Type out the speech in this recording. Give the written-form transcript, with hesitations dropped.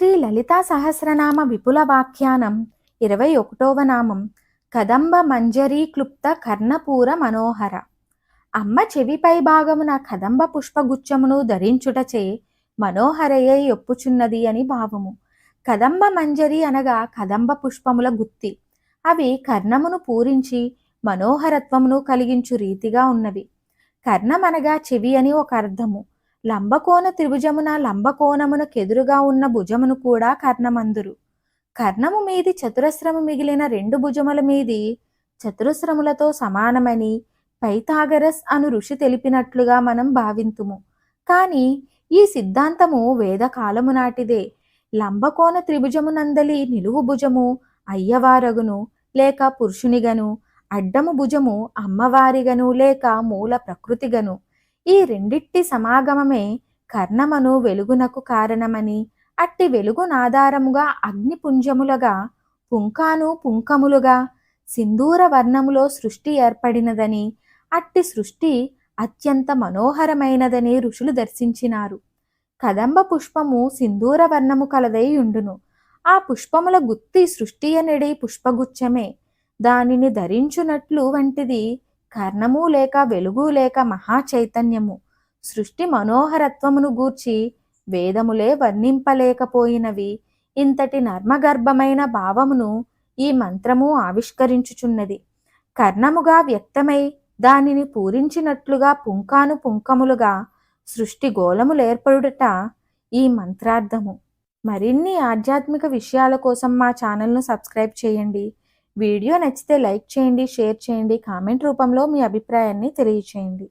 శ్రీ లలితా సహస్రనామ విపుల వ్యాఖ్యానం 21వ నామం కదంబ మంజరీ క్లుప్త కర్ణపూర మనోహర. అమ్మ చెవిపై భాగమున కదంబ పుష్పగుచ్చమును ధరించుటచే మనోహరయ్యై ఒప్పుచున్నది అని భావము. కదంబ మంజరి అనగా కదంబ పుష్పముల గుత్తి. అవి కర్ణమును పూరించి మనోహరత్వమును కలిగించు రీతిగా ఉన్నవి. కర్ణమనగా చెవి అని ఒక అర్థము. లంబకోణ త్రిభుజమున లంబకోణమున కెదురుగా ఉన్న భుజమును కూడా కర్ణమందురు. కర్ణము మీది చతురస్రము మిగిలిన రెండు భుజముల మీది చతురస్రములతో సమానమని పైథాగరస్ అను ఋషి తెలిపినట్లుగా మనం భావింతుము. కానీ ఈ సిద్ధాంతము వేదకాలము నాటిదే. లంబకోణ త్రిభుజమునందలి నిలువు భుజము అయ్యవారగును లేక పురుషునిగను, అడ్డము భుజము అమ్మవారిగను లేక మూల ప్రకృతిగను. ఈ రెండిట్టి సమాగమమే కర్ణమను వెలుగునకు కారణమని, అట్టి వెలుగునాధారముగా అగ్నిపుంజములుగా పుంకాను పుంకములుగా సింధూర వర్ణములో సృష్టి ఏర్పడినదని, అట్టి సృష్టి అత్యంత మనోహరమైనదని ఋషులు దర్శించినారు. కదంబ పుష్పము సింధూర వర్ణము కలదై ఉండును. ఆ పుష్పముల గుత్తి సృష్టి అనడి పుష్పగుచ్చమే. దానిని ధరించునట్లు వంటిది కర్ణము లేక వెలుగు లేక మహాచైతన్యము. సృష్టి మనోహరత్వమును గూర్చి వేదములే వర్ణింపలేకపోయినవి. ఇంతటి నర్మగర్భమైన భావమును ఈ మంత్రము ఆవిష్కరించుచున్నది. కర్ణముగా వ్యక్తమై దానిని పూరించినట్లుగా పుంకాను పుంకములుగా సృష్టి గోళములేర్పడుట ఈ మంత్రార్థము. మరిన్ని ఆధ్యాత్మిక విషయాల కోసం మా ఛానల్ను సబ్స్క్రైబ్ చేయండి. వీడియో నచ్చితే లైక్ చేయండి, షేర్ చేయండి, కామెంట్ రూపంలో మీ అభిప్రాయాన్ని తెలియచేయండి.